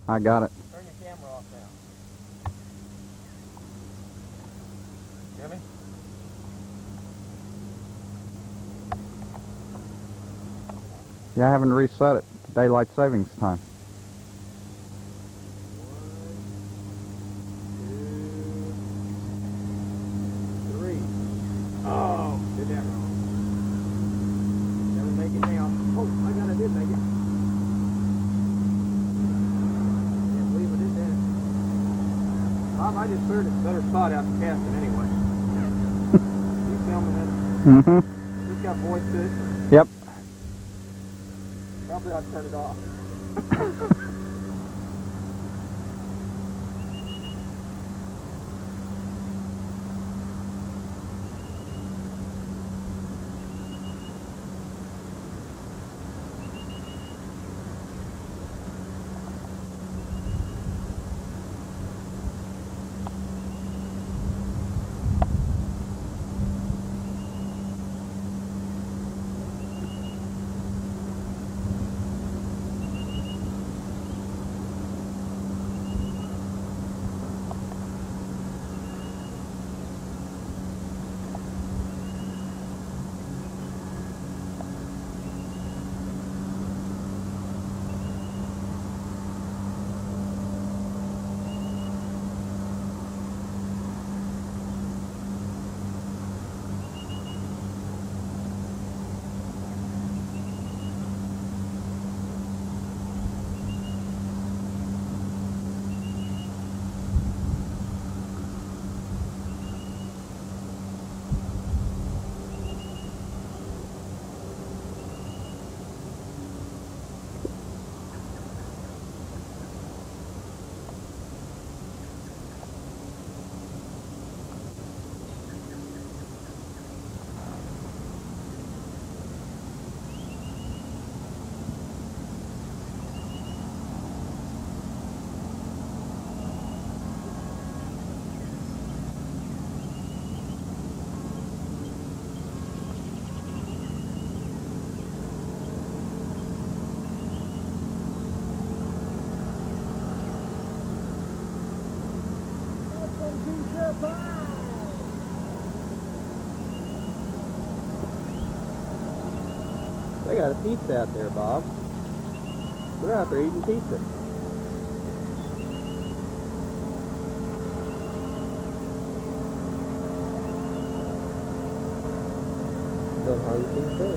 I got it. Turn your camera off now. Hear me? Yeah, I haven't reset it to daylight savings time. 1, 2, 3. Oh, did that wrong. Never make it now. Oh, I did make it. Can't believe I did that. Bob, I just cleared a better spot out the casting anyway. You filming it? Mm-hmm. Just got voice to it. Yep. Probably ought to turn it off. They got a pizza out there, Bob. They're out there eating pizza. Don't hardly think so.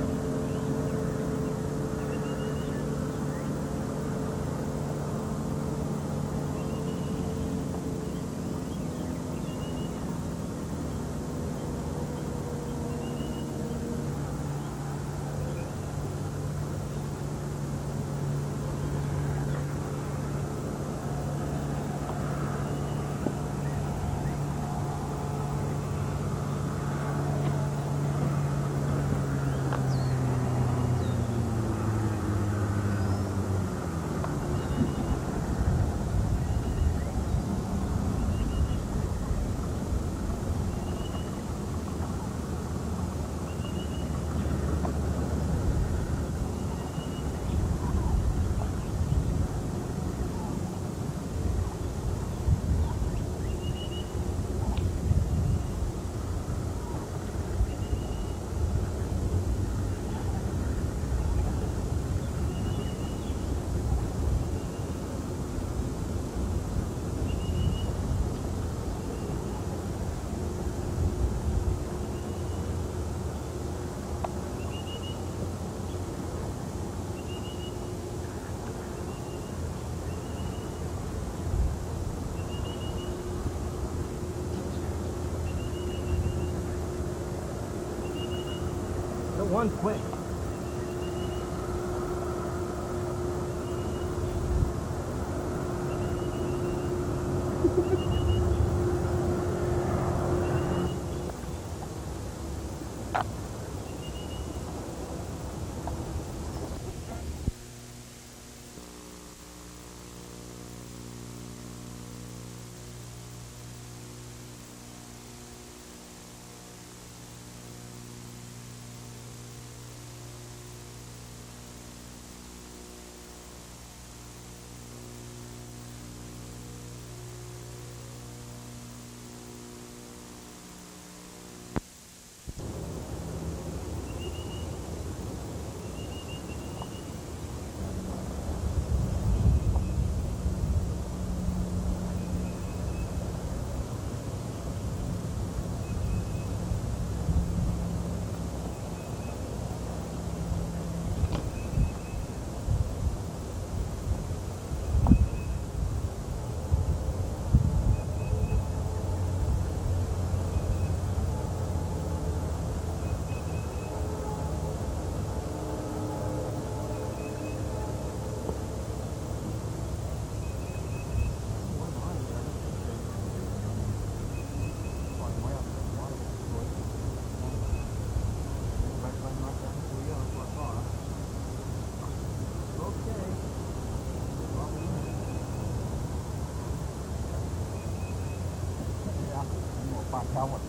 One quick. quạt trong rồi.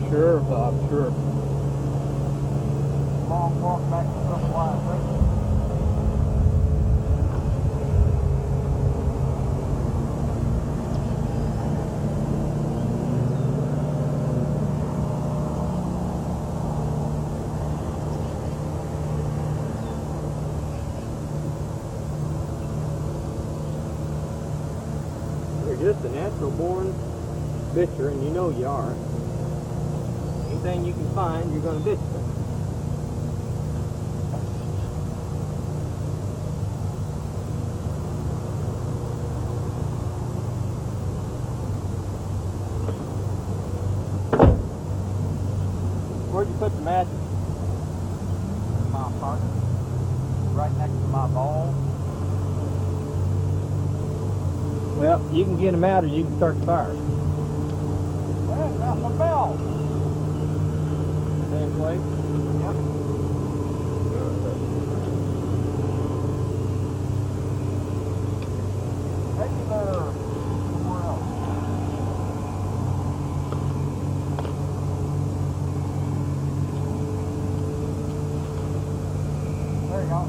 Sure, Bob, sure. Long walk back to some wide, right? You're just a natural born fisher, and you know you are. Ain't anything you can find, you're going to ditch it. Where'd you put the matches? In my apartment. Right next to my ball. Well, you can get them out or you can start the fire. Well, that's my bell. Same place? Yep. Maybe they're somewhere else. There you go.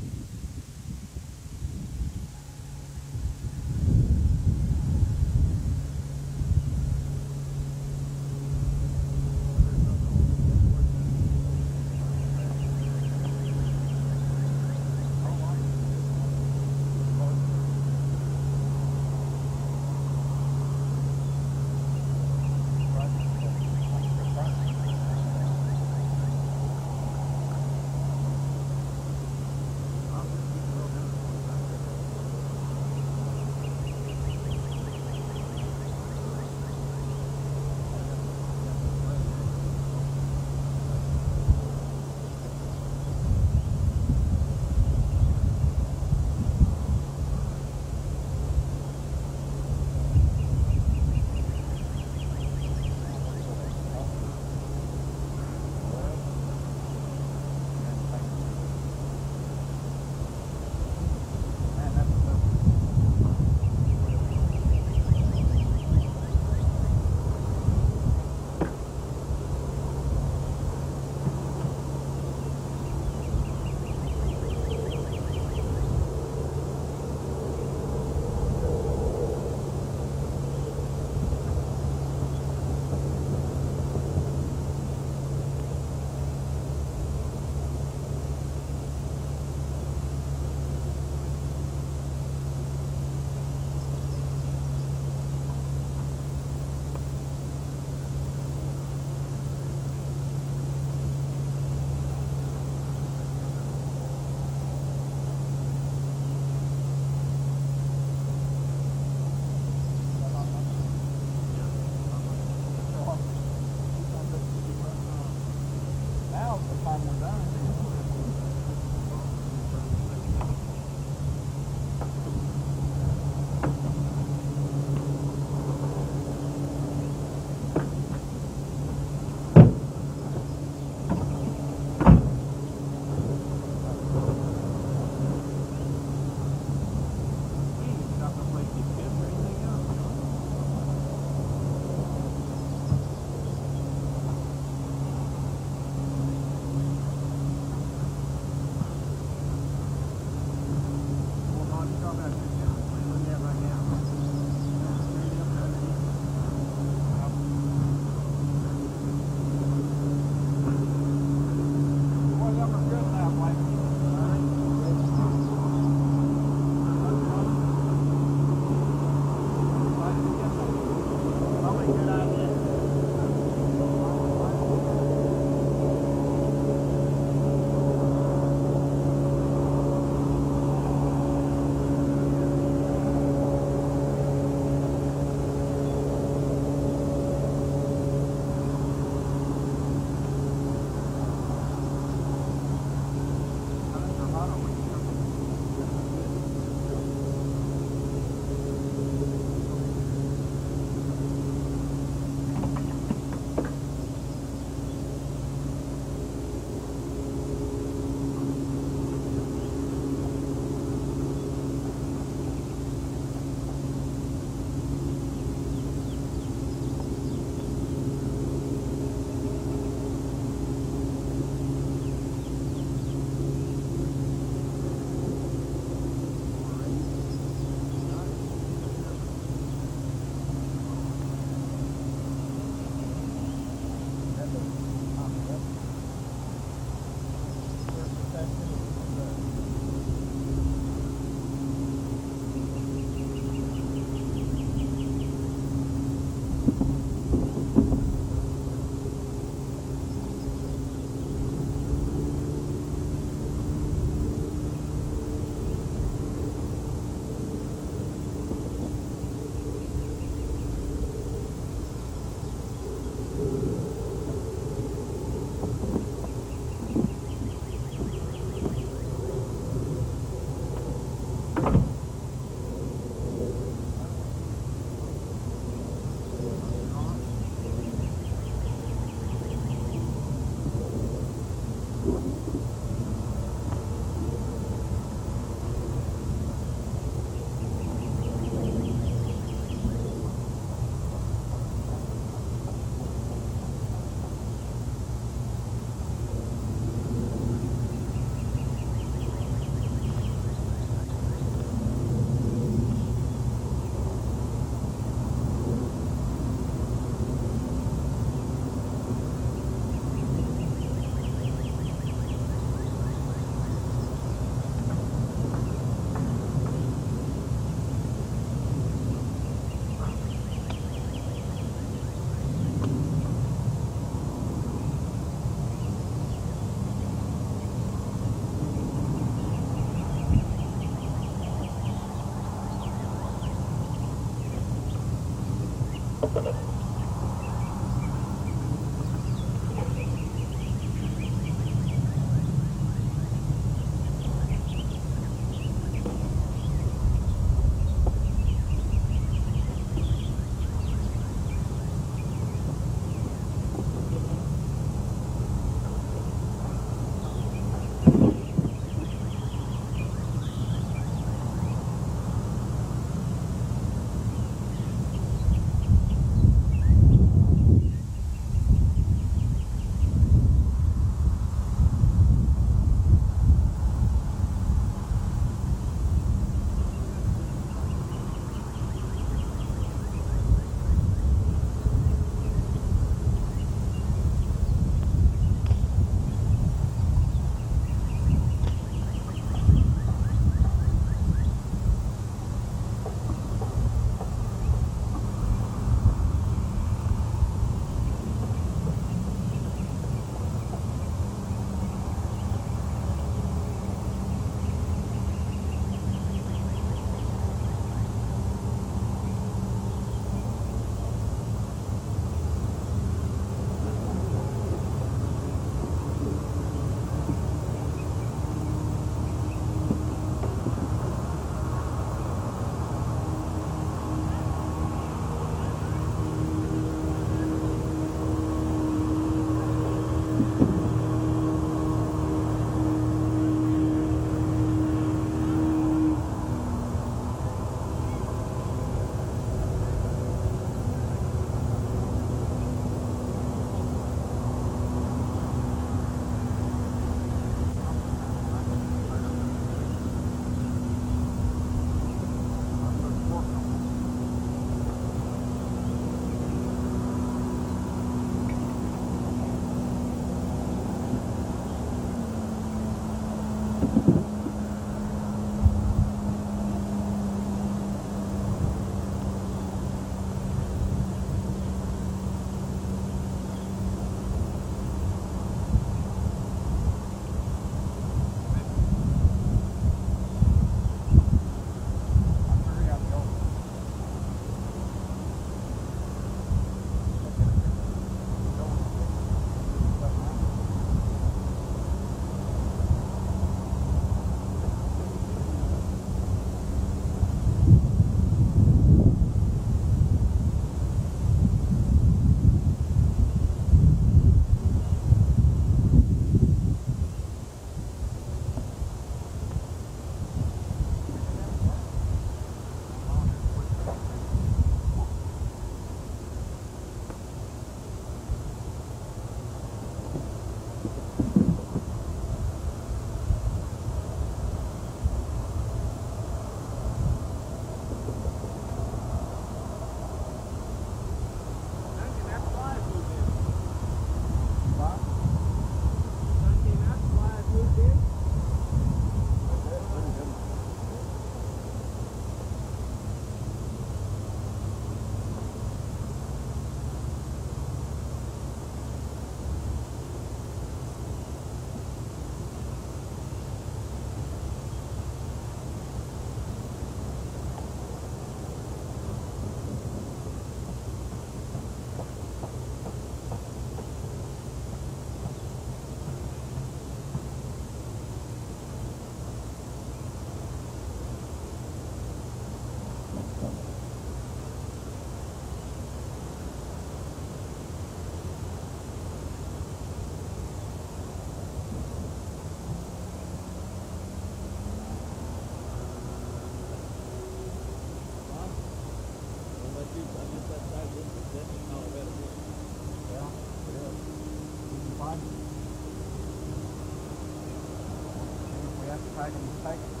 tighten the tight.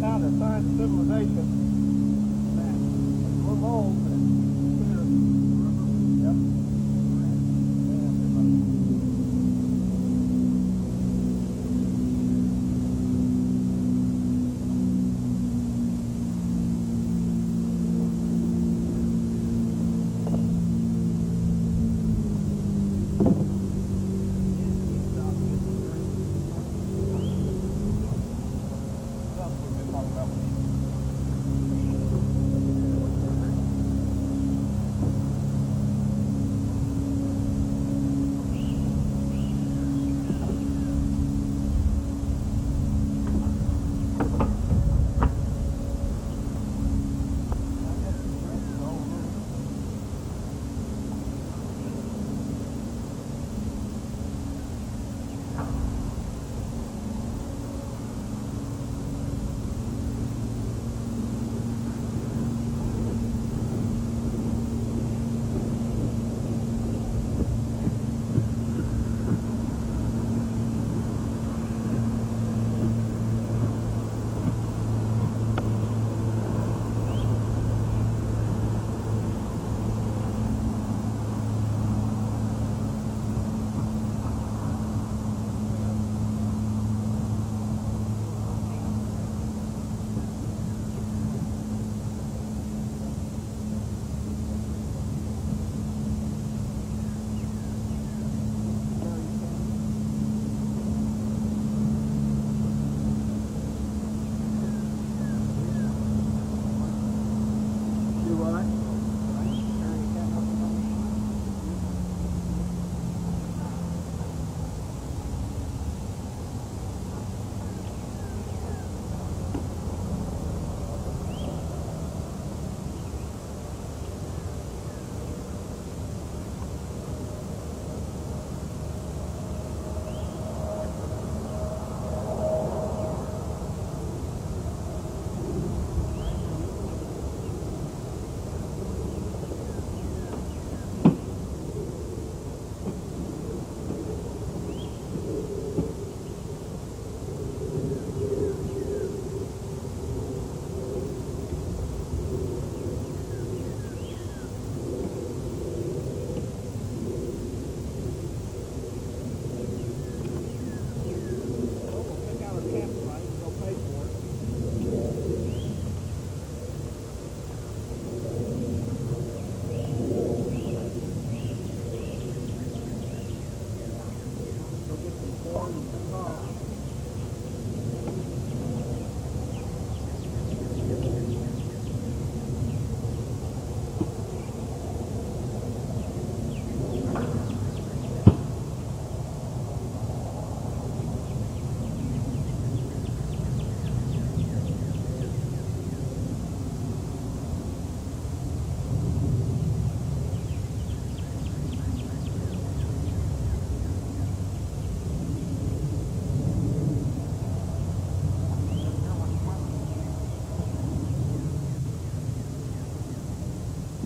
found a sign of civilization that was a little old, but clear. Yep.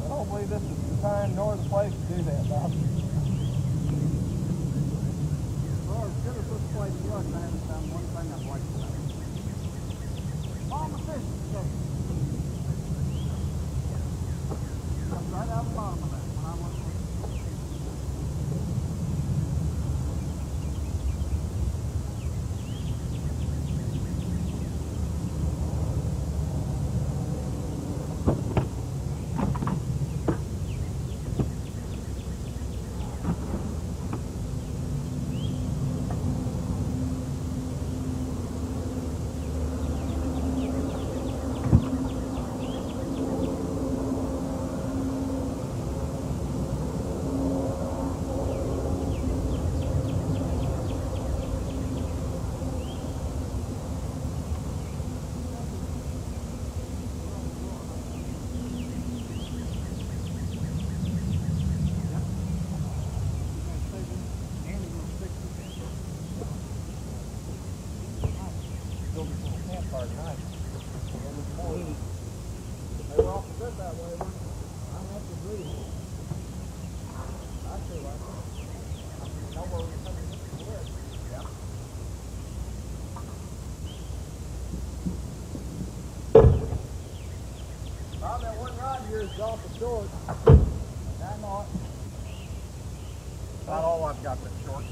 Hopefully this is the time nor the place to do that, Bob. Well, as good as this place was, I haven't done one thing I'd like to do. Mom, the fish is shaking. Comes right out the bottom of that when I went to short. I know it. Not all I've got that's short.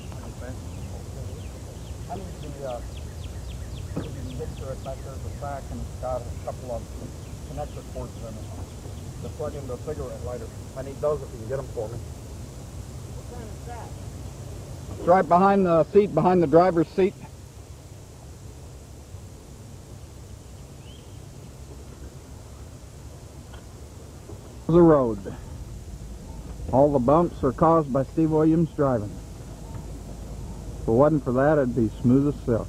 I need the picture it back there's a sack and it's got a couple of connector cords in it to plug into a cigarette lighter. I need those if you can get them for me. What kind of sack? It's right behind the seat, behind the driver's seat. The road. All the bumps are caused by Steve Williams driving. If it wasn't for that, it'd be smooth as silk.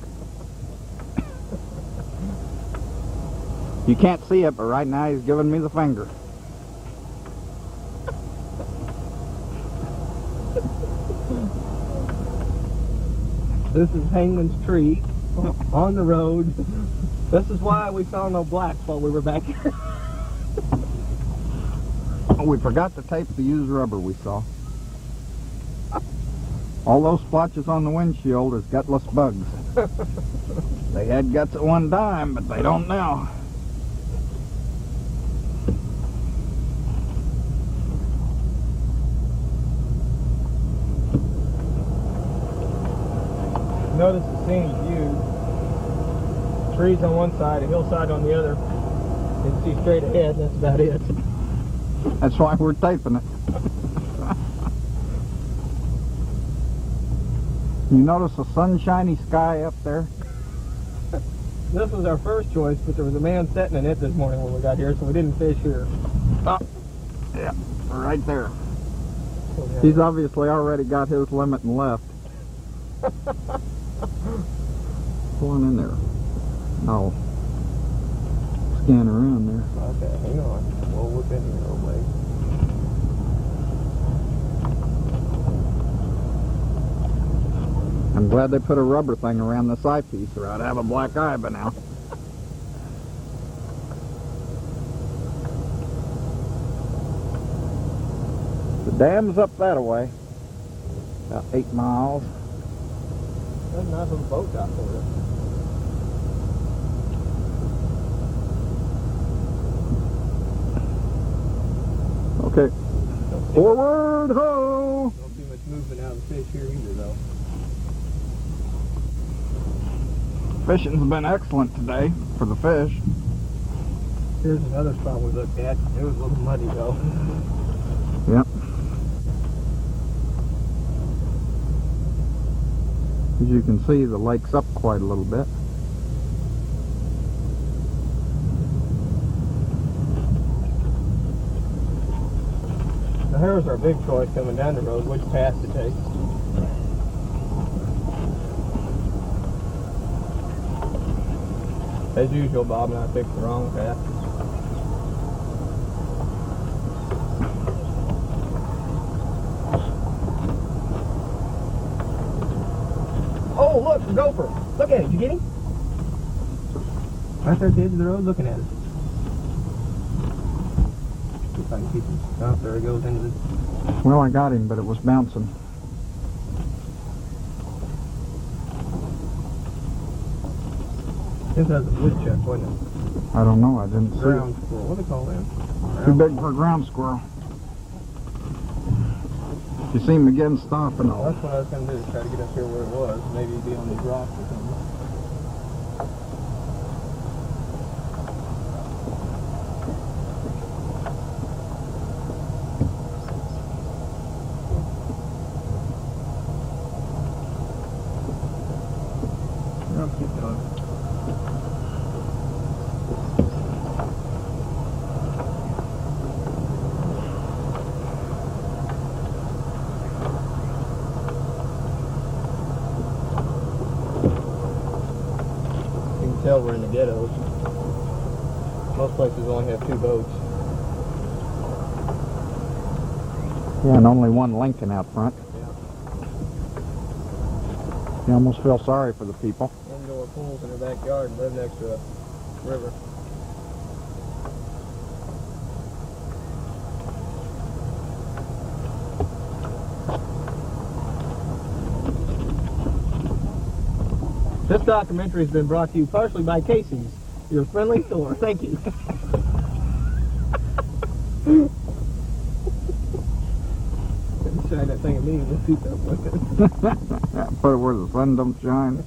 You can't see it, but right now he's giving me the finger. This is Hangman's Tree on the road. This is why we saw no blacks while we were back here. Oh, we forgot to tape the used rubber we saw. All those splotches on the windshield is gutless bugs. They had guts at one time, but they don't now. Notice the same view. Trees on one side, a hillside on the other. You can see straight ahead, that's about it. That's why we're taping it. You notice the sunshiny sky up there? This was our first choice, but there was a man sitting in it this morning when we got here, so we didn't fish here. Oh, yeah, right there. He's obviously already got his limit and left. Pulling in there. I'll scan around there. Okay, hang on. We'll whip in here real quick. I'm glad they put a rubber thing around this eyepiece or I'd have a black eye by now. The dam's up that way. About 8 miles. There's a nice little boat out there. Okay. Forward, ho! Don't see much movement out of the fish here either, though. Fishing's been excellent today for the fish. Here's another spot we looked at. It was a little muddy, though. Yep. As you can see, the lake's up quite a little bit. Now here's our big choice coming down the road, which path to take. As usual, Bob and I picked the wrong path. Oh, look, the gopher. Look at it. Did you get him? Right there at the edge of the road looking at us. See if I can keep him. Oh, there he goes into the... Well, I got him, but it was bouncing. This has a woodchuck, wasn't it? I don't know, I didn't see Ground squirrel. What do they call them? it. Too big for a ground squirrel. You see him again stopping. Well, that's what I was going to do, try to get up here where it was. Maybe he'd be on these rocks or something. I'll keep going. Tell we're in the ghettos. Most places only have 2 boats. Yeah, and only one Lincoln out front. Yeah. You almost feel sorry for the people. Indoor pools in their backyard and live next to a river. This documentary has been brought to you partially by Casey's, your friendly store. Thank you. shine that thing at me. We'll see that. Put it where the sun don't shine.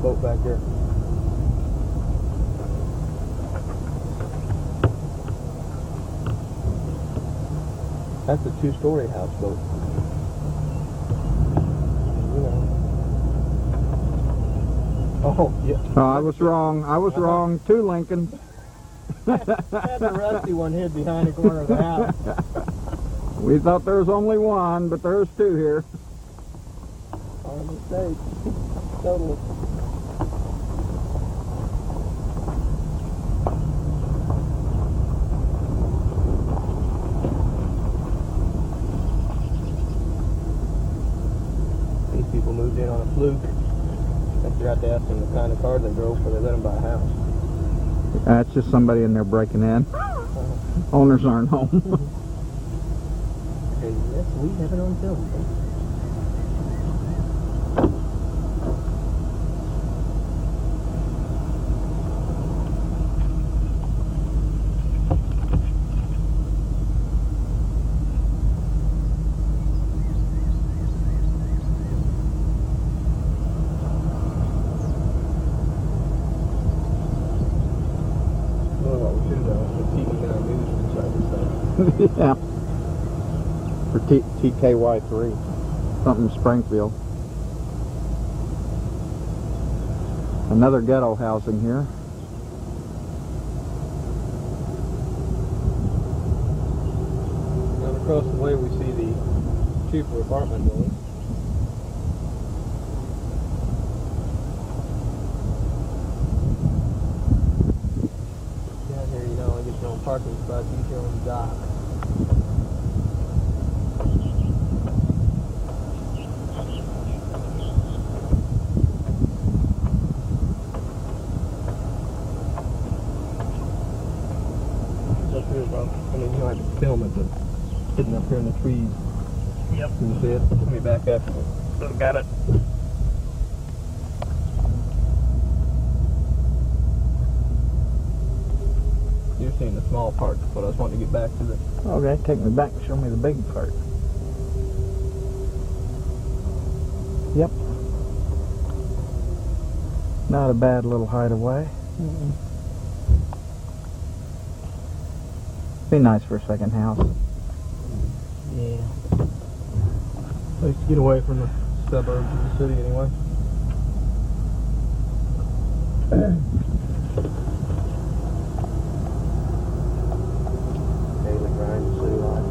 Boat back there. That's a two-story houseboat. Oh, yeah. Oh, I was wrong. I was wrong too, Lincoln. That's a rusty one hid behind the corner of the house. We thought there was only one, but there's two here. Our mistake. Totally. These people moved in on a fluke. I forgot to ask them the kind of car they drove before they let them buy a house. That's just somebody in there breaking in. Owners aren't home. Okay, yes, we have it on film. Yeah. For TKY3. Something Springfield. Another ghetto housing here. And across the way we see the cheaper apartment building. Down here, you know, I get your own parking spot, you get your own dock. Up here, bro. I mean, you don't have to film it, but sitting up here in the trees. Yep. Can you see it? Let me back up. Got it. You're seeing the small part, but I was wanting to get back to the... Okay, take me back and show me the big part. Yep. Not a bad little hideaway. Be nice for a second house. Yeah. Place to get away from the suburbs of the city anyway. Daily grind of city life.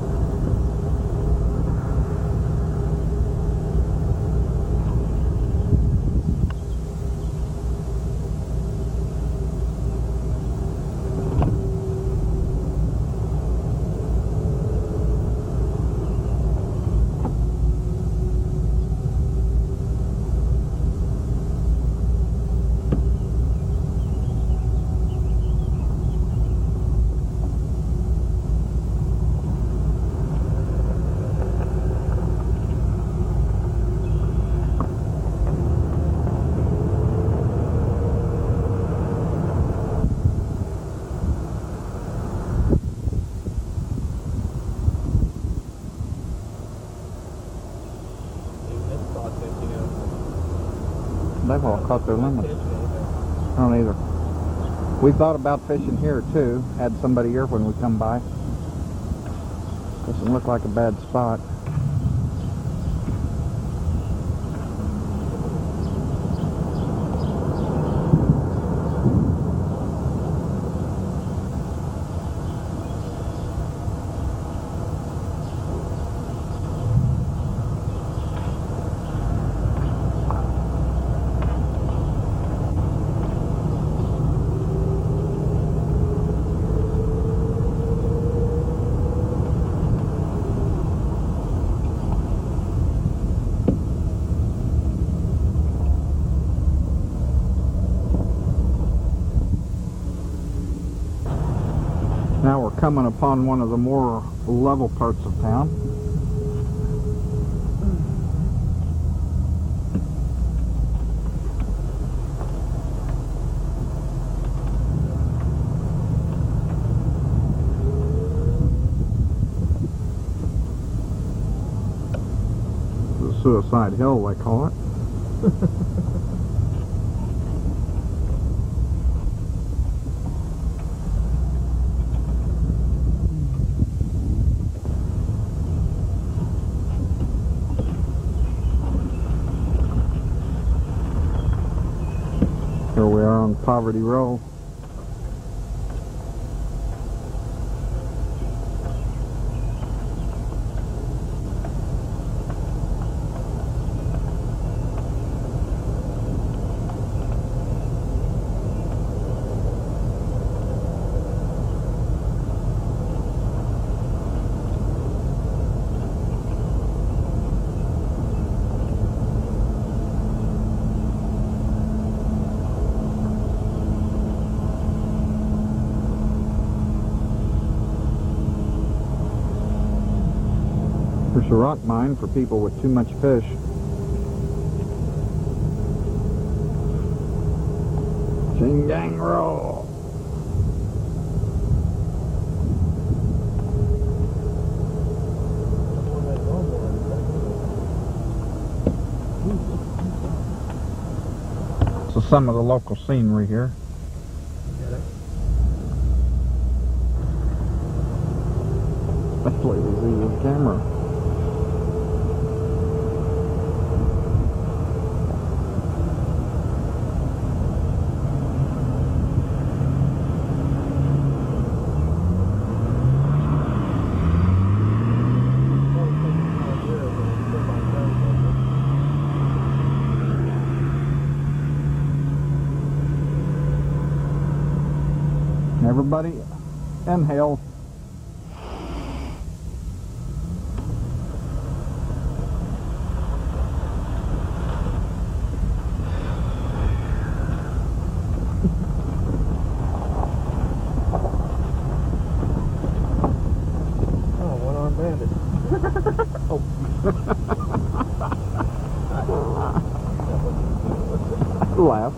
They've all caught their limits. I don't either. We thought about fishing here too. Had somebody here when we come by. Doesn't look like a bad spot. Now we're coming upon one of the more level parts of town. Suicide Hill, they call it. Here we are on Poverty Row. There's a rock mine for people with too much fish. Chingang Roll. So some of the local scenery here. Especially the camera. Everybody inhale. Oh, one-armed bandit. Oh. Laugh.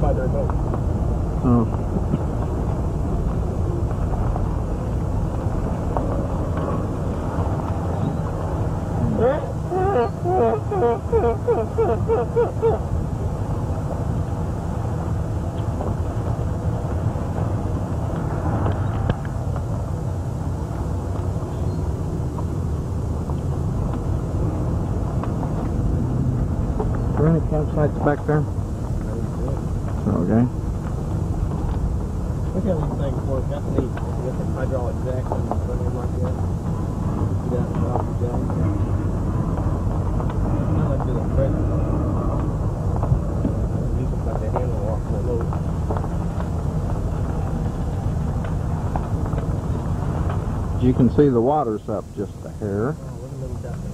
By their boat. Oh. Are there any campsites back there? Okay. Look how these things work. That's neat. You got the hydraulic jacks and something like that. You got the drop the jack. I like to do that pressure. You can put that handle off the load. You can see the water's up just a hair. Oh, look at them ducking.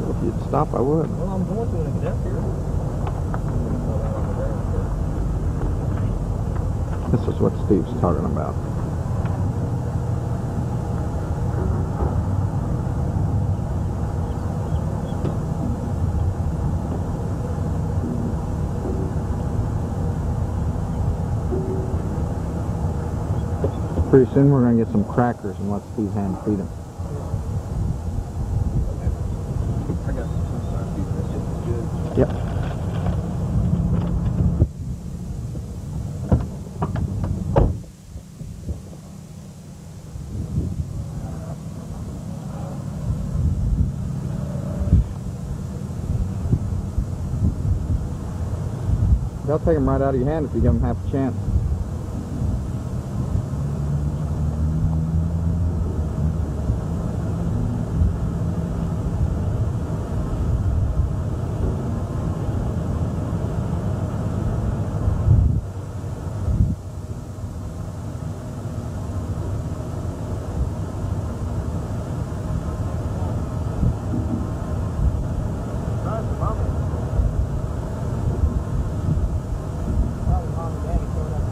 If you'd stop, I would. Well, I'm going to when I get up here. This is what Steve's talking about. Pretty soon we're going to get some crackers and let Steve hand feed them. I got some beef. That shit is good. Yep. They'll take them right out of your hand if you give them half a chance. Probably mom and daddy showing up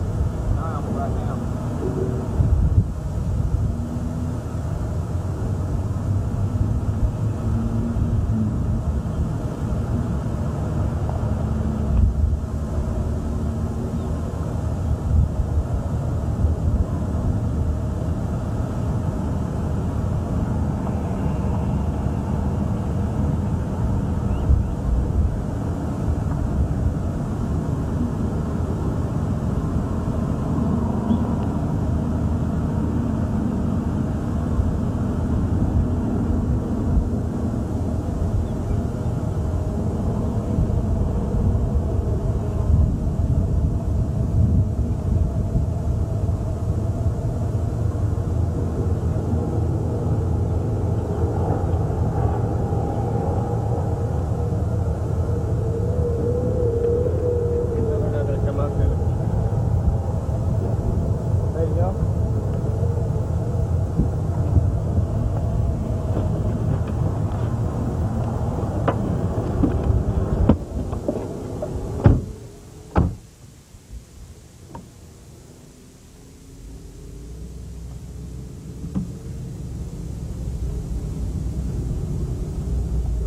you go.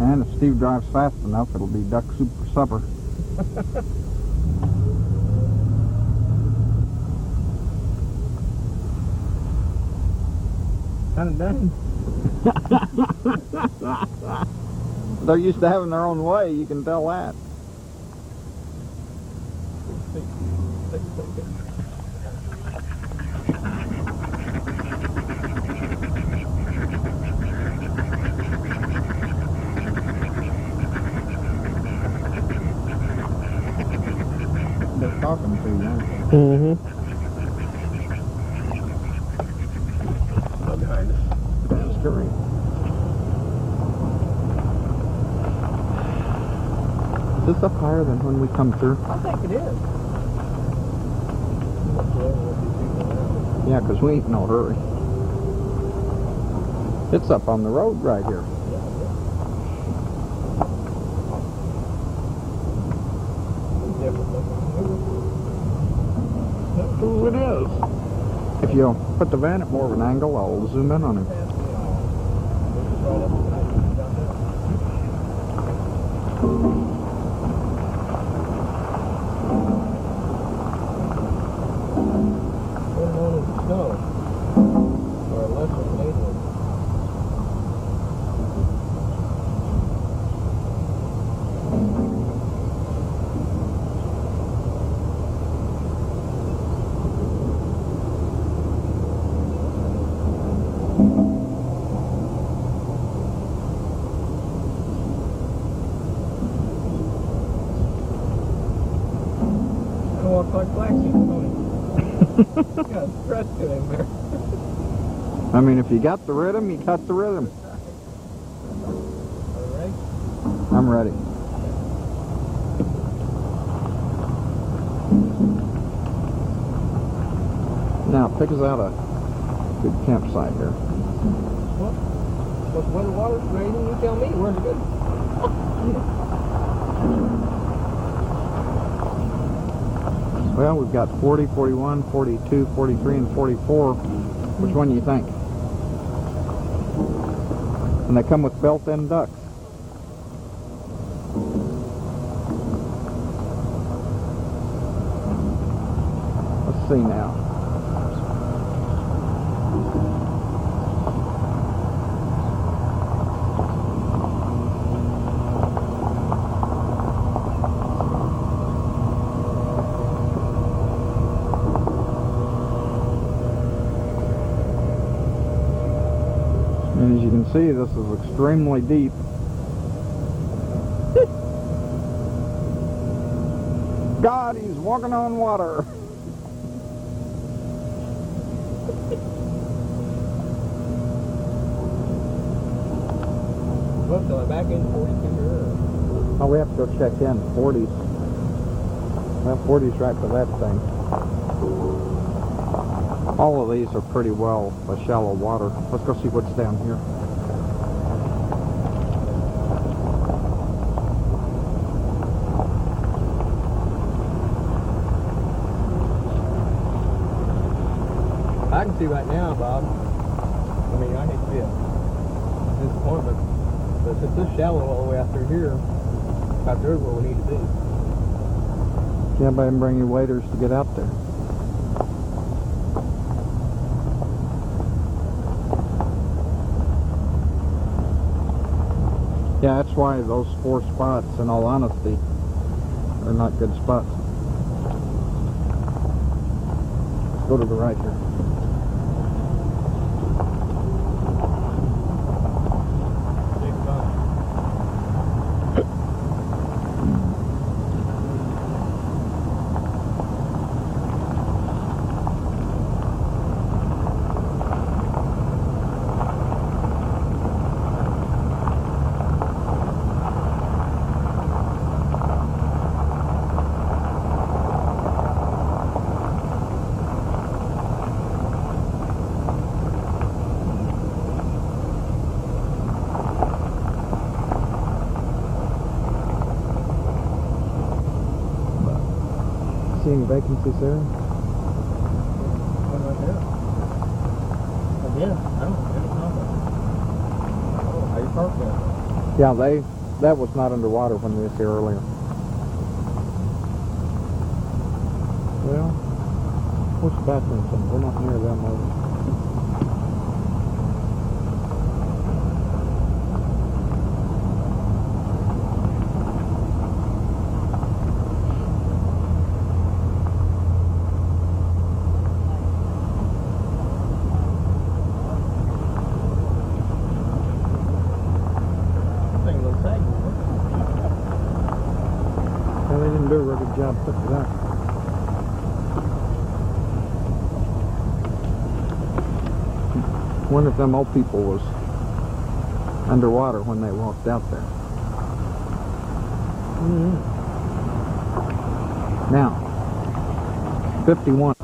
And if Steve drives fast enough, it'll be duck soup for supper. Kind of done. They're used to having their own way, you can tell that. They're talking to you, aren't they? Mm-hmm. Behind us. That's great. Is this up higher than when we come through? I think it is. Yeah, 'cause we ain't in no hurry. It's up on the road right here. Ooh, it is. If you put the van at more of an angle, I'll zoom in on it. Like Blacksheep, got a stress to him there. I mean, if you got the rhythm, you got the rhythm. Alright. I'm ready. Now, pick us out a good campsite here. What's weather water's raining? You tell me. Where's it good? Well, we've got 40, 41, 42, 43, and 44. Which one do you think? And they come with built-in ducks. Let's see now. And as you can see, this is extremely deep. God, he's walking on water. Well, so I'm back in 42 here. Oh, we have to go check in. 40s. Well, 40's right for that thing. All of these are pretty well shallow water. Let's go see what's down here. I can see right now, Bob. I mean, I hate to be a disappointment, but if it's this shallow all the way out through here, out there's where we need to be. Yeah, but I didn't bring you waders to get out there. Yeah, that's why those 4 spots, in all honesty, are not good spots. Go to the right here. see any vacancies there? One right there. Again, I don't know any comment. Oh, how you park that? Yeah, that was not underwater when we was here earlier. Well, what's the bathroom from? We're not near them, are we? Well, they didn't do a real good job putting it up. Wonder if them old people was underwater when they walked out there. Now, 51.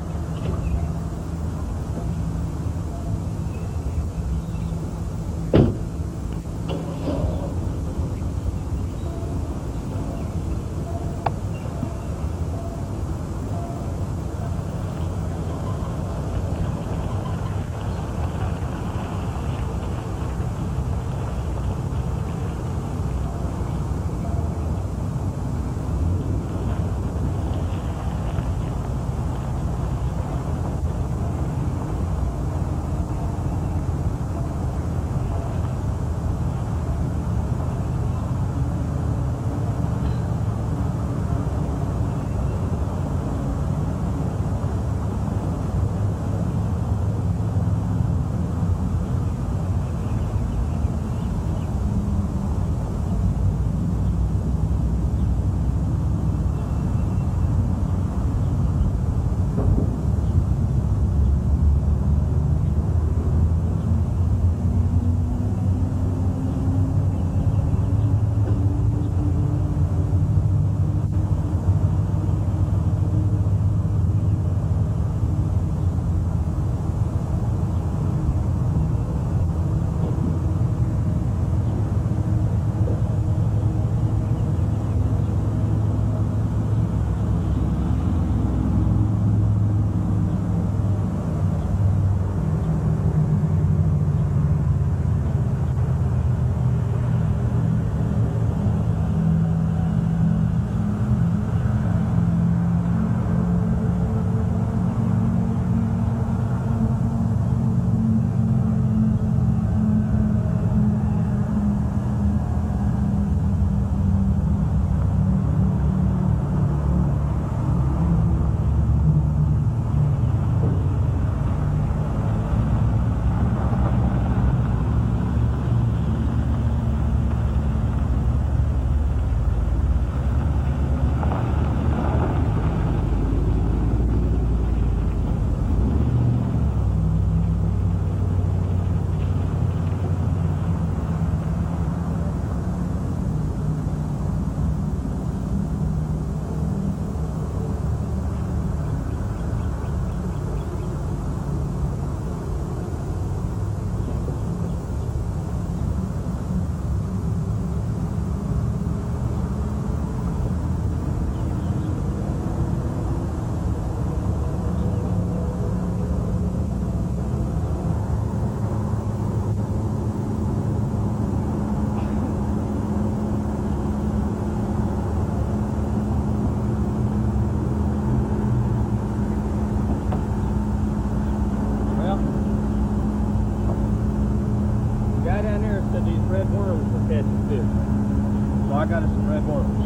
I got us some red worms.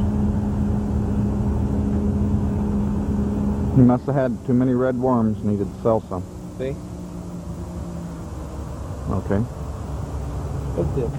He must have had too many red worms, needed to sell some. See? Okay. What's this?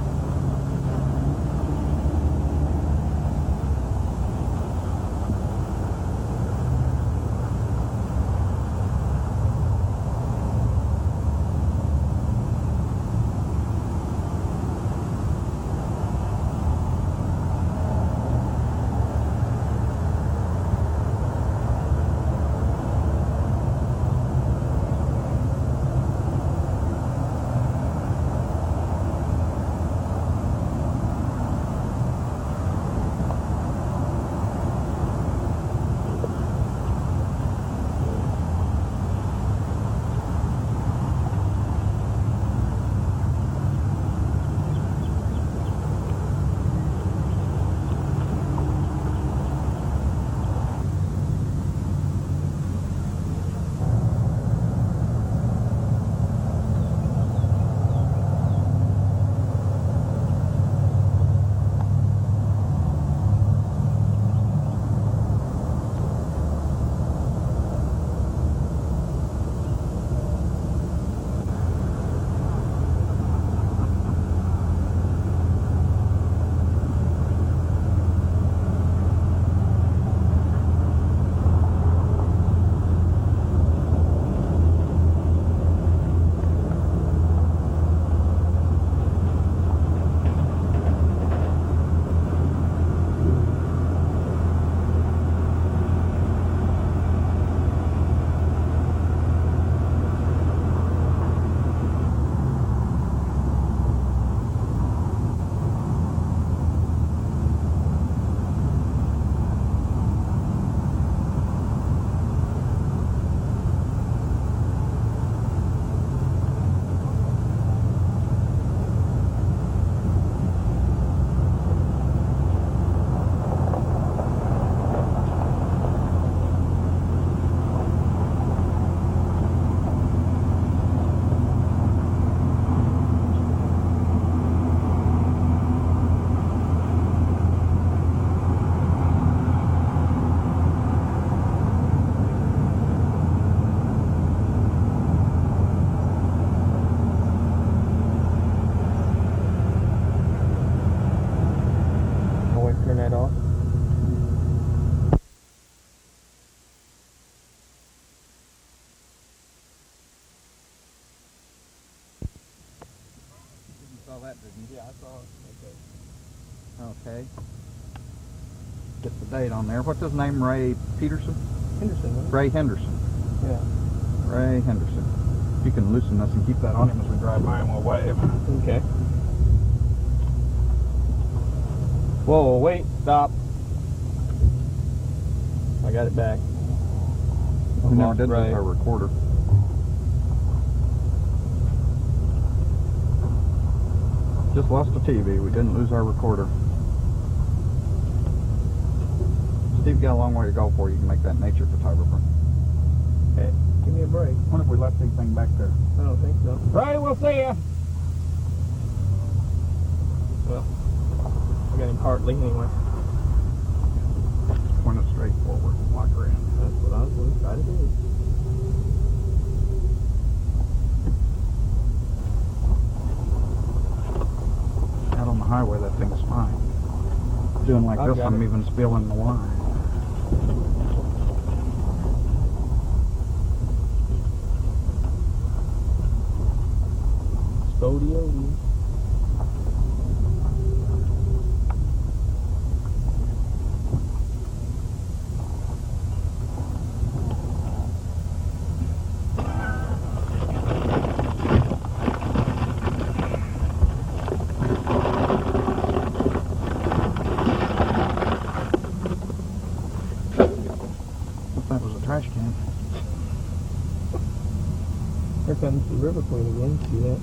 saw that, didn't you? Yeah, I saw it. Okay. Get the date on there. What's his name? Ray Peterson? Henderson, wasn't Ray Henderson. it? Yeah. Ray Henderson. You can loosen this and keep that on him as we drive by and we'll wave. Okay. Whoa, wait, stop. I got it back. We never did Ray. lose our recorder. Just lost the TV. We didn't lose our recorder. Steve got a long way to go before you can make that nature photographer. Hey, give me a break. I wonder if we left anything back there. I don't think so. Ray, we'll see ya. Well, I got him partly anyway. Point it straight forward. Lock her in. That's what I was going to try to do. Out on the highway, that thing's fine. Doing like I've this, got I'm it. even spilling the wine. Spodiody. That was a trash can. Here comes the River Queen again. See that?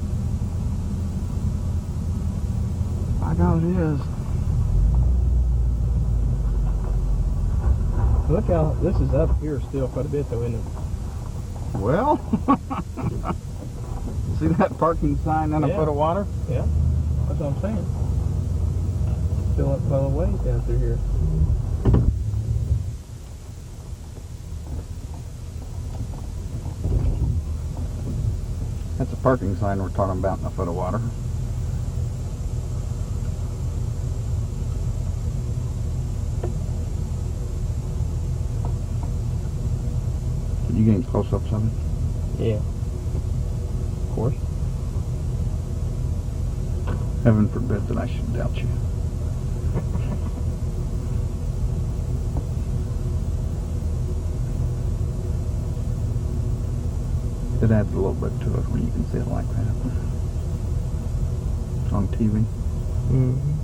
I know it is. Look how this is up here still quite a bit though, isn't it? Well, see that parking sign and a Yeah. foot of water? Yeah, that's what I'm saying. Still up by the way down through here. That's a parking sign we're talking about in a foot of water. Can you get any close-ups of it? Yeah. Of course. Heaven forbid that I should doubt you. It adds a little bit to it when you can see it like that. On TV. Mm-hmm.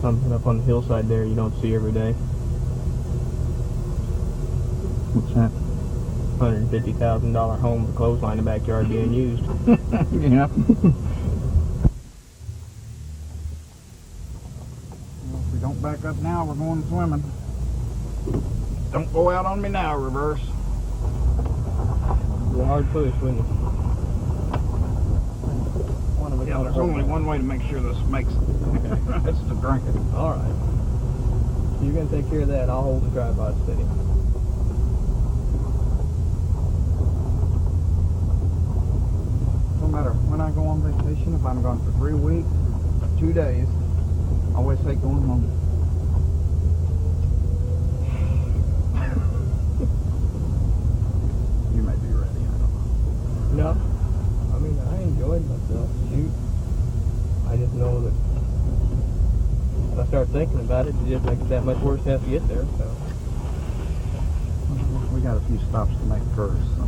Something up on the hillside there you don't see every day. What's that? $150,000 home with a clothesline in the backyard being used. Yeah. Well, if we don't back up now, we're going swimming. Don't go out on me now, reverse. Be a hard push, wouldn't it? One of us Yeah, ought to there's hold only it. one way to make sure this makes it. It's to drink it. All right. You're going to take care of that. I'll hold the tripod steady. No matter when I go on vacation, if I'm gone for 3 weeks, 2 days, I always hate going home. You may be ready, I don't know. No. I mean, I enjoyed myself. Shoot. I just know that if I start thinking about it, it just makes it that much worse to have to get there. So. We got a few stops to make first. So.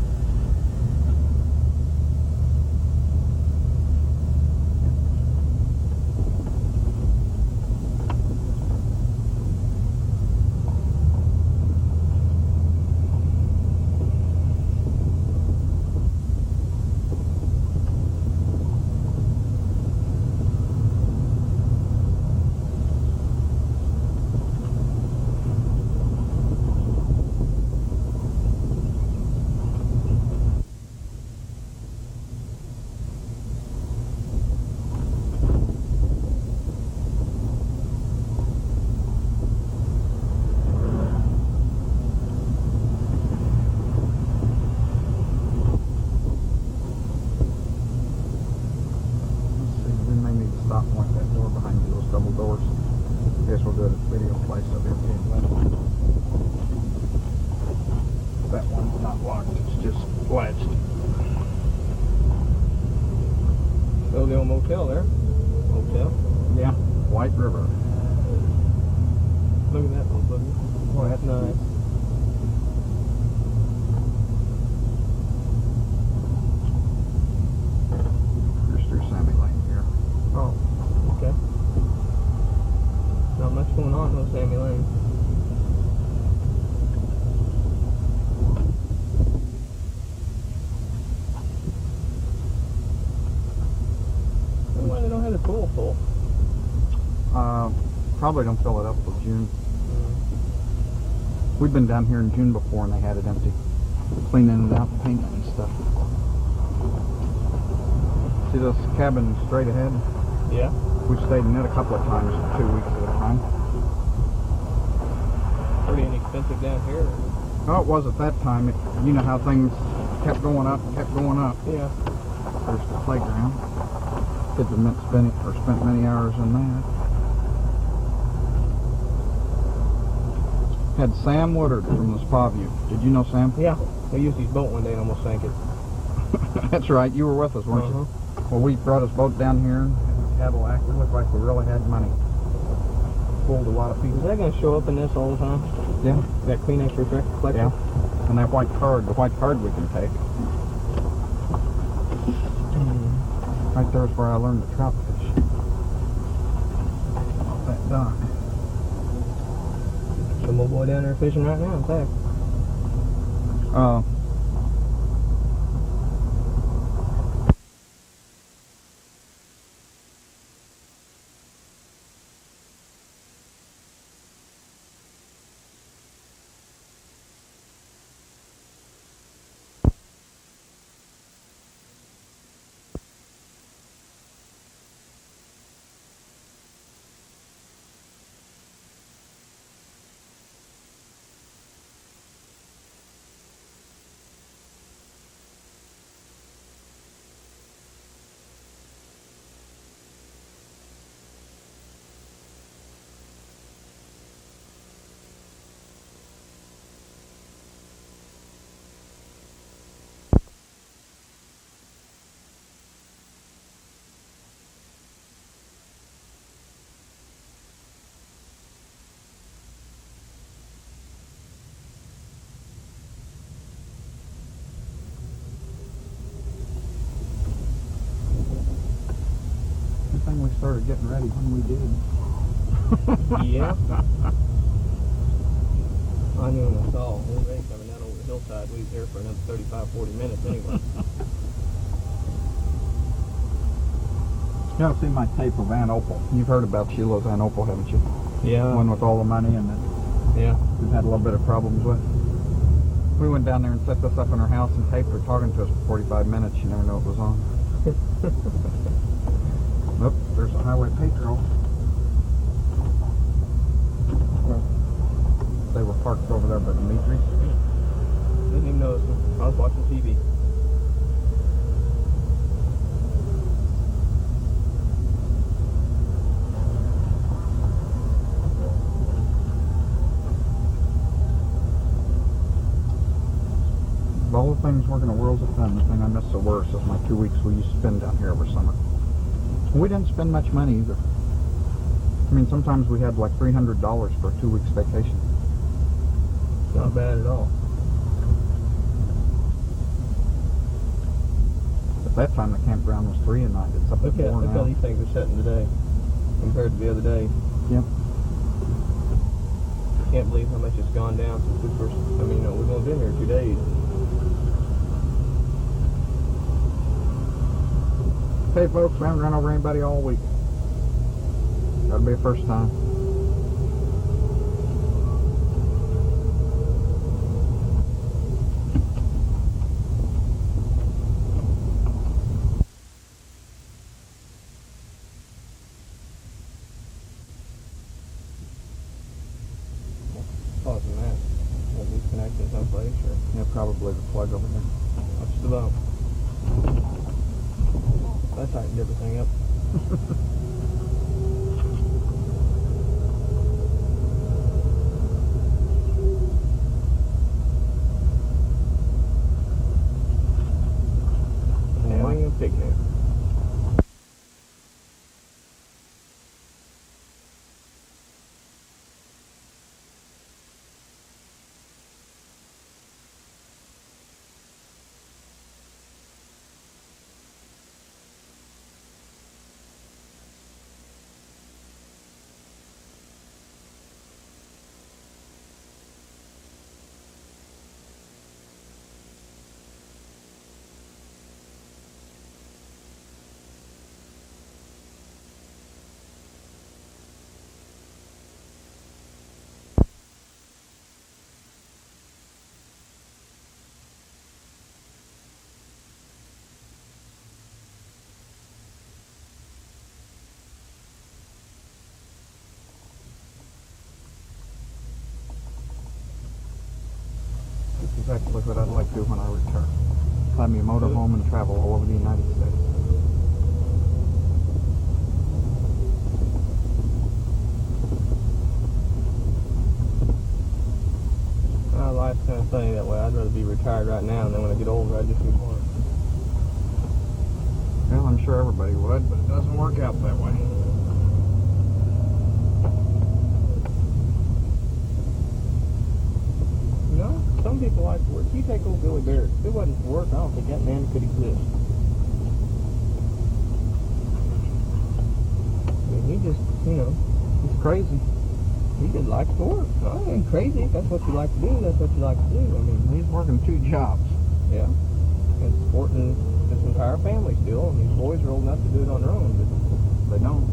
locked. It's just latched. So the old motel there. Motel. Yeah. White River. Look at that one, buddy. Boy, that's Nice. Here's through Sammy Lane here. Oh, okay. Not much going on in those Sammy Lane. Why they don't have the pool full? Probably don't fill it up till June. We've been down here in June before and they had it empty. Cleaning it out, painting it and stuff. See this cabin straight ahead? Yeah. We've stayed in it a couple of times, 2 weeks at a time. Pretty inexpensive down here. Oh, it was at that time. You know how things kept going up and kept going up. Yeah. There's the playground. Kids have spent many hours in that. Had Sam Woodard from the Spa View. Did you know Sam? Yeah. We used his boat one day and almost sank it. That's right. You were with us, weren't you? Well, we brought his boat down here and Cadillac. It looked like we really had money. Fooled a lot of people. Is that going to show up in this all the time? Yeah. That Kleenex reflector? Yeah. And that white card, the white card we can take. Right there's where I learned to trout fish. That dock. Some old boy down there fishing right now, in fact. We started getting ready when we did. Yeah. I knew when I saw we were coming down over the hillside. We was there for another 35-40 minutes anyway. You haven't seen my tape of Aunt Opal. You've heard about Sheila's Aunt Opal, haven't you? Yeah. The one with all the money and that Yeah. we've had a little bit of problems with. We went down there and set this up in her house and taped her talking to us for 45 minutes. You never know it was on. Nope, there's a highway patrol. They were parked over there by Dimitri's. Didn't even notice them. I was watching TV. Of all the things working a worlds of fun, the thing I miss the worst is my 2 weeks we used to spend down here over summer. We didn't spend much money either. I mean, sometimes we had like $300 for a 2 weeks vacation. Not bad at all. At that time, the campground was $3 a night. It's up to $4 Look how now. these things are setting today compared to the other day. Yep. Can't believe how much it's gone down since we first. I mean, we've only been here 2 days. Hey folks, we haven't run over anybody all week. That'll be a first time. Causing that. What, disconnecting someplace or Yeah, probably the plug over there. what's the bump? That tightened everything up. exactly what I'd like to do when I retire. Buy me a motorhome and travel all over the United States. My life's kind of funny that way. I'd rather be retired right now, and then when I get older, I'd just be bored. Well, I'm sure everybody would, but it doesn't work out that way. You know, some people like to work. You take old Billy Barrett. If it wasn't for work, I don't think that man could exist. I mean, he just, you know, he's crazy. He just likes to work. I ain't crazy. If that's what you like to do, that's what you like to do. I mean, He's working 2 jobs. yeah. And supporting his entire family still. And these boys are old enough to do it on their own. They don't.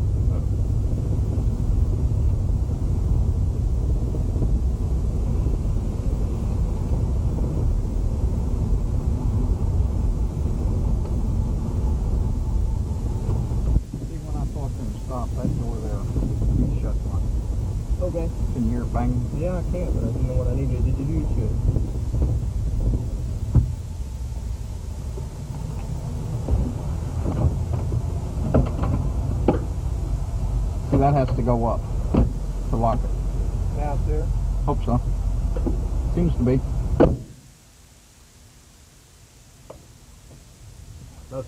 See, when I thought them stop, that door there, you shut one. Okay. Can you hear it bang? Yeah, I can, but I didn't know what I needed to do to it. See, that has to go up to lock it. Now it's there. Hope so. Seems to be. Well,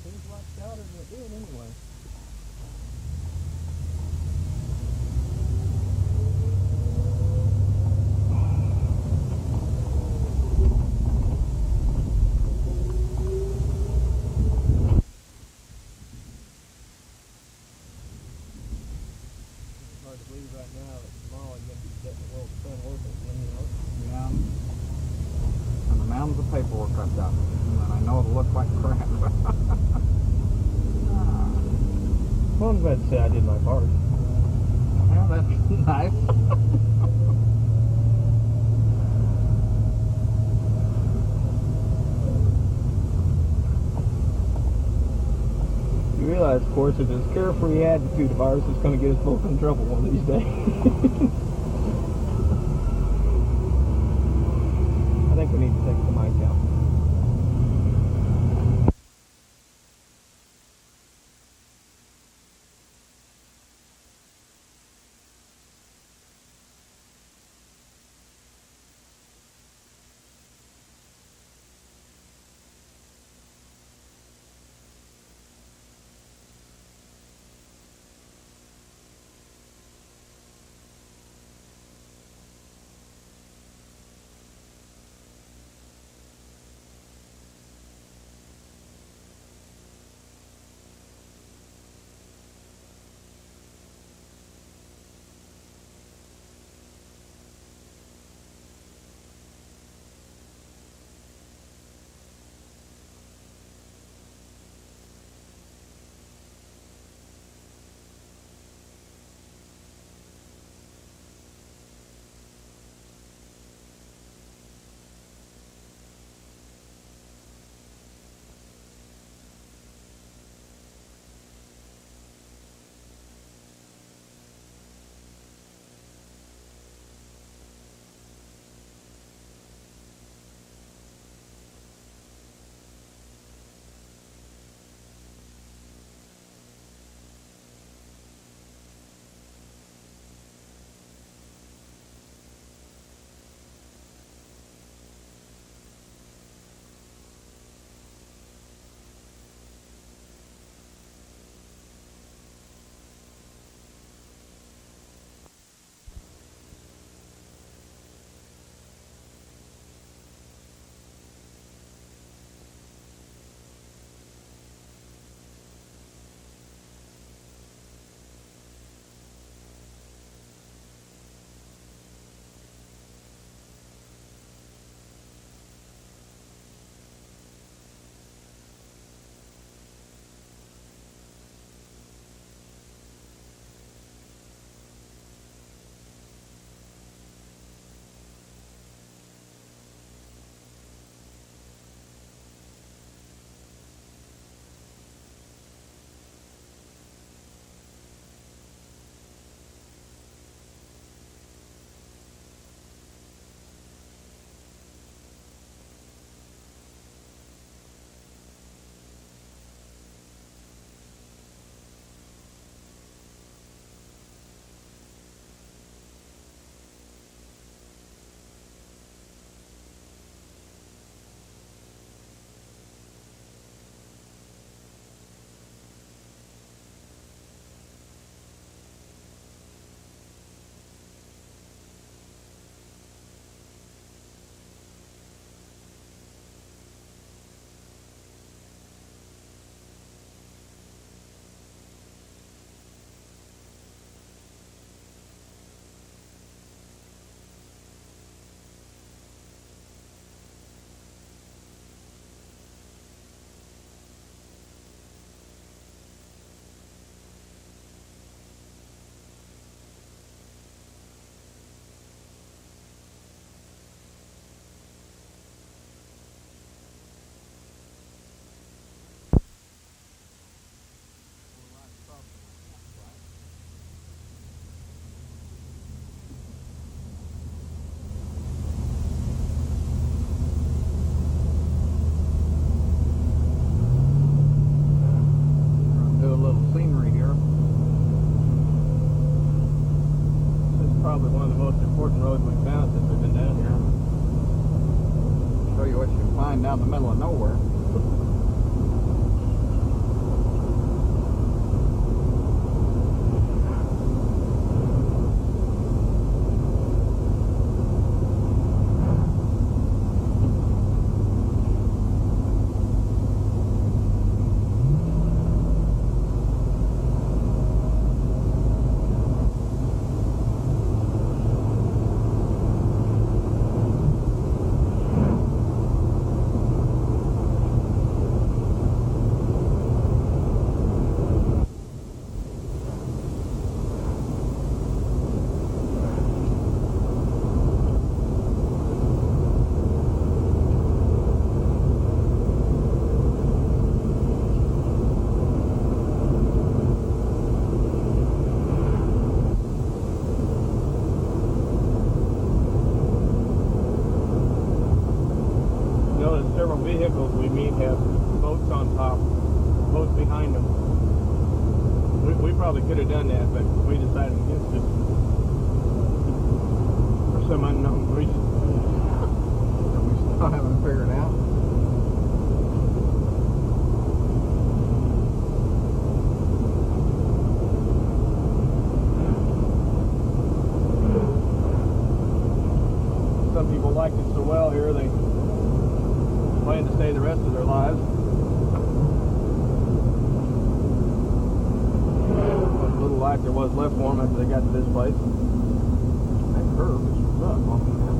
seems like it's louder than it did anyway. It's hard to believe right now that tomorrow you're going to be setting the world sun working again, you know? Yeah. And the mounds of paperwork I've got. And then I know it'll look like crap. Well, I'm glad to say I did my part. Well, that's nice. You realize, of course, if this carefree attitude of ours is going to get us both in trouble one of these days. I think we need to take the mic out. 49 down the middle of nowhere. Several vehicles we meet have boats on top, boats behind them. We probably could have done that, but we decided against it for some unknown reason. That we still haven't figured out. Some people liked it so well here, they plan to stay the rest of their lives. What little life there was left for them after they got to this place. That curve is rough off the map.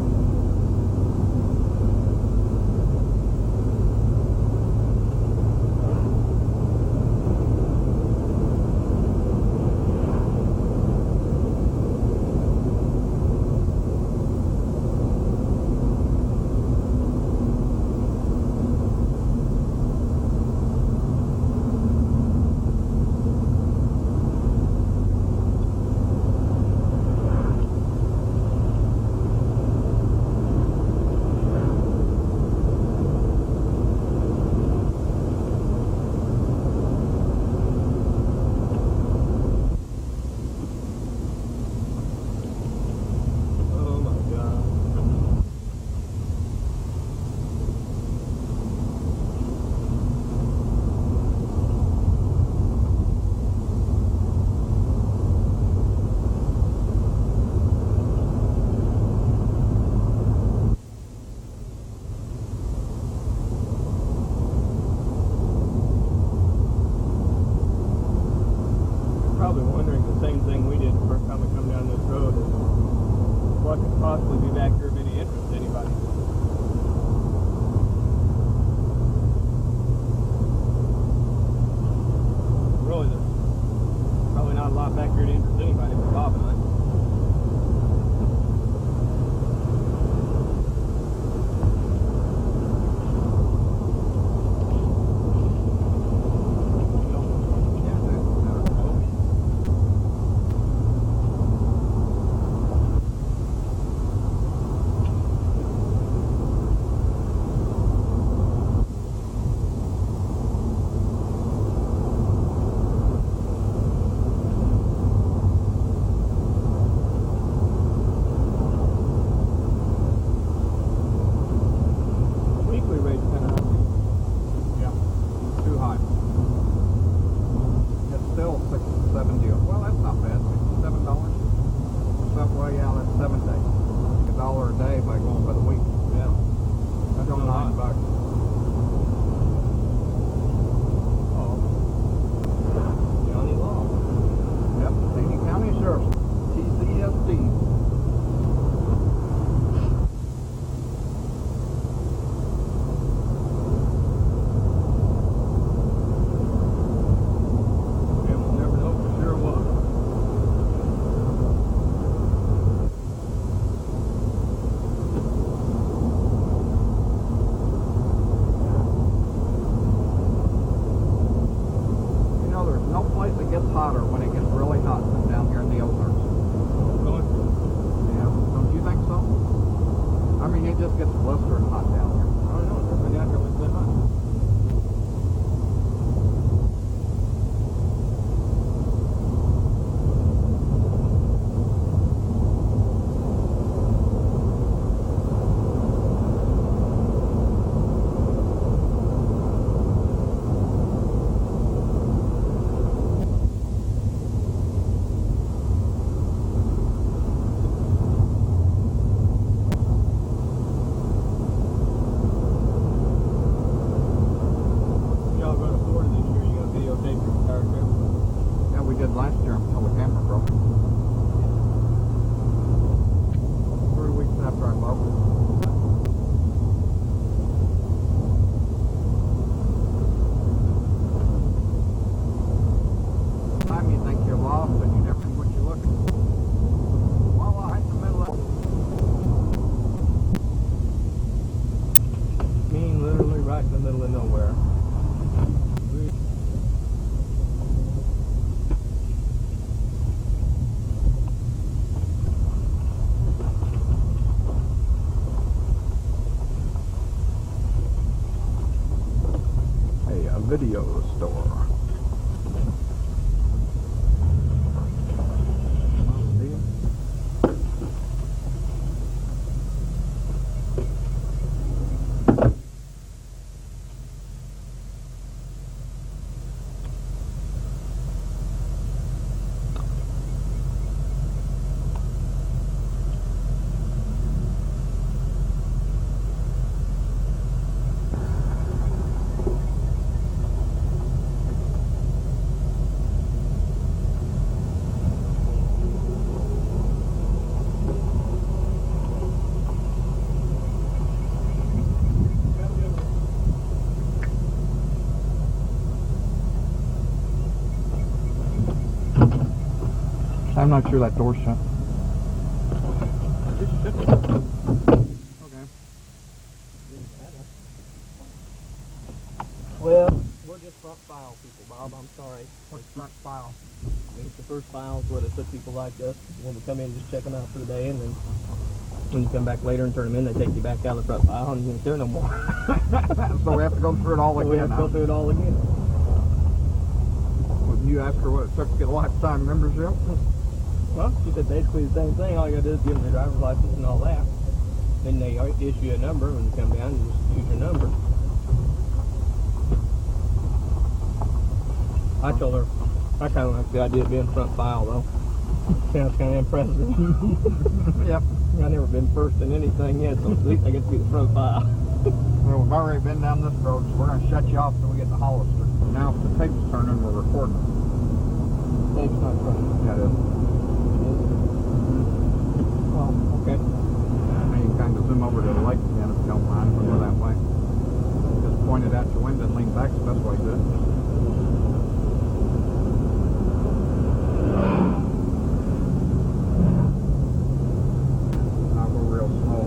right in the middle of nowhere. A video store. I'm not sure that door's shut. Okay. Well, we're just front file people, Bob. I'm sorry. What's front file? It's the first files where they put people like us when we come in, just check them out for the day, and then when you come back later and turn them in, they take you back out of the front file and you ain't there no more. So we have to go through it all So again. we have to go through it all again. Well, you asked her what it took to get a lifetime membership? Well, she said basically the same thing. All you gotta do is give them your driver's license and all that. Then they issue you a number when you come down and just use your number. I told her I kind of like the idea of being front file though. Sounds kind of impressive. Yep. I've never been first in anything yet, so at least I get to be the front file. Well, we've already been down this road, so we're going to shut you off till we get to Hollister. Now, if the tape's turning, we're recording. Tape's not running. Yeah, it is. Oh, okay. Now you can kind of zoom over to the lake again if you don't mind, if we go that way. Just point it out your window and lean back, the best way to do it. I'll go real slow.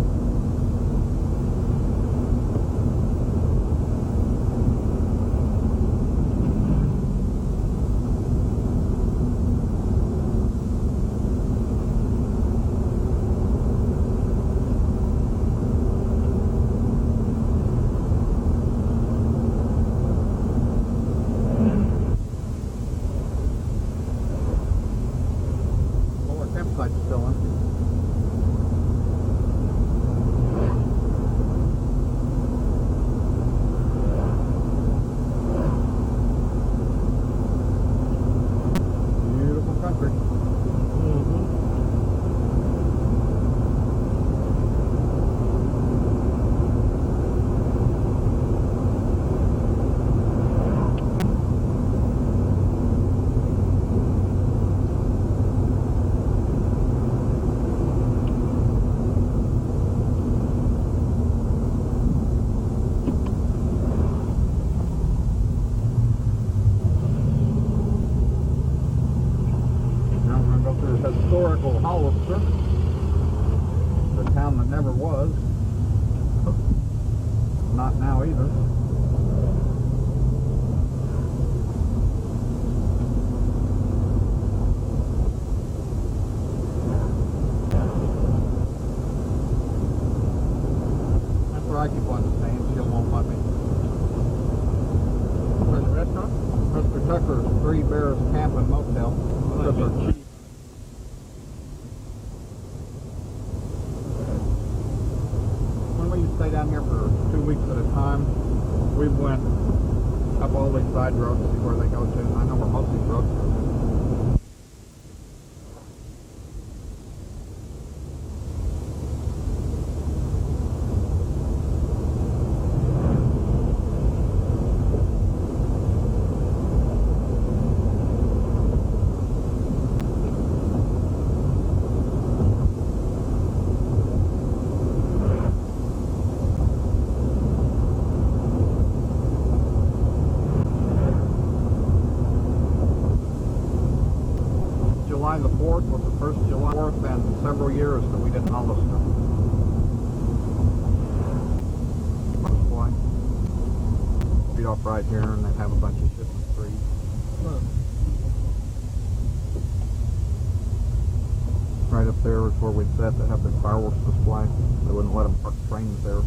Lower campsite's still empty. Beautiful country. Now we're going to go through the historical Hollister, the town that never was. Not now either. That's where I keep wanting to stay and she won't let me. Where's the restaurant? Mr. Tucker's Three Bears Camp and Motel. Those are cheap. When we used to stay down here for 2 weeks at a time, we went up all these side roads to see where they go to. I know where most of these roads go to. July the 4th was the first July 4th and several years that we didn't Hollister. Why? feet off right here, and they have a bunch of Christmas trees. Huh. Right up there is where we'd set to have the fireworks display. They wouldn't let them park trains there.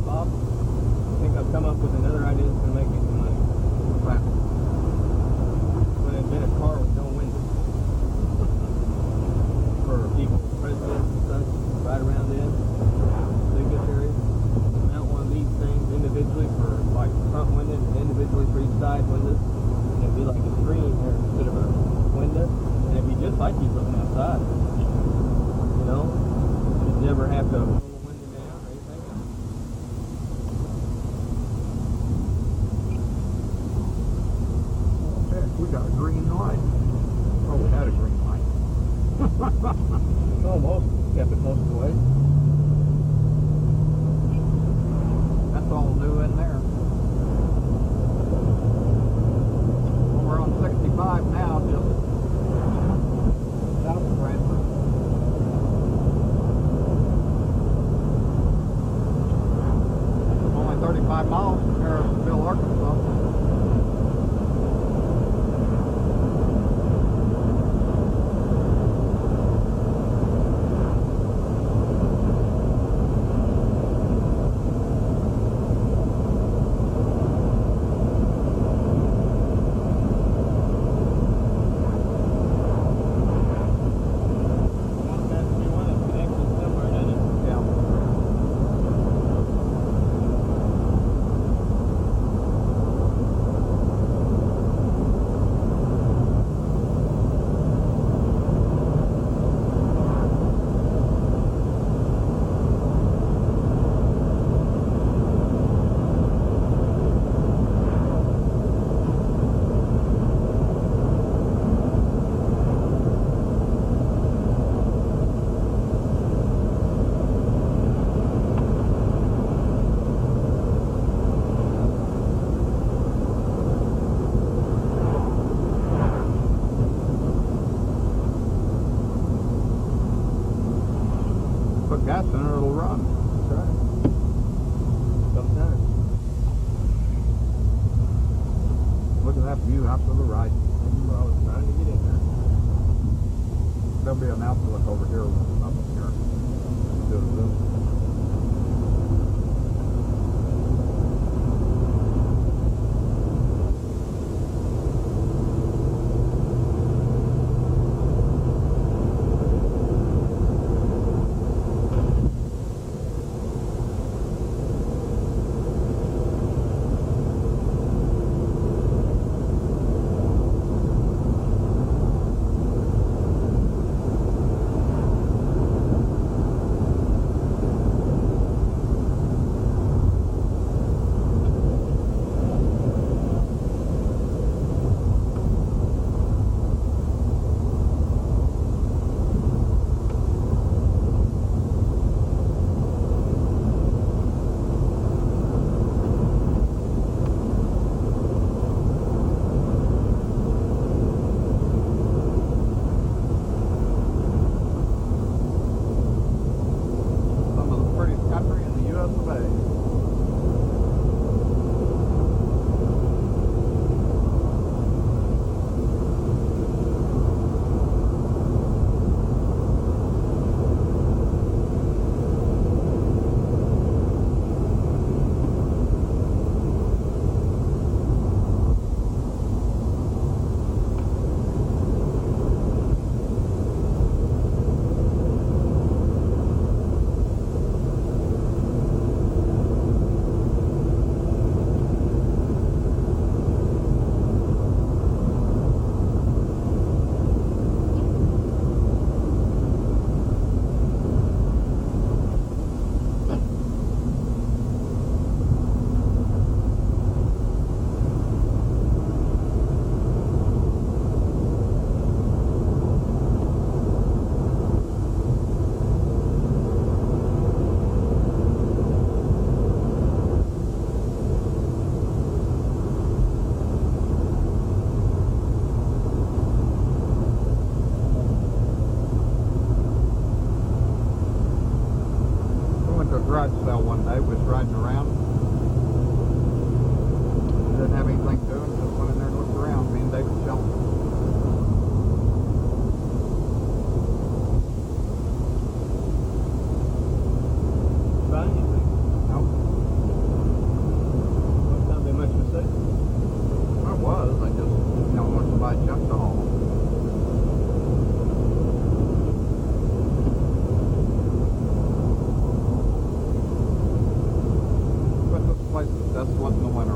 Bob, I think I've come up with another idea that's going to make me some money. What's that? When I invent a car with no windows. For people, presidents and such, ride around in, dignitaries. Mount one of these things individually for like front windows and individually for each side windows. And it'd be like a screen there instead of a window. And it'd be just like you looking outside. You know? You'd never have to pull the window down or anything else. Heck, we got a green light. Oh, we had a green light. Almost kept it most of the way. That's all new in there. Well, we're on 65 now, just south of Branson. Only 35 miles from Harrisonville, Arkansas. Put gas in it, it'll run. That's right. Sometimes. Look at that view out to the right. Well, I was trying to get in there. There'll be an outlook over here, up here. Do a zoom. across the bay. Garage sale one day, was riding around. Didn't have anything to do, and just went in there and looked around. Me and David jumped. Buy anything? Nope. Must not be much mistake. I was. I just, wanted to buy junk to haul. But this place is desolate in the winter.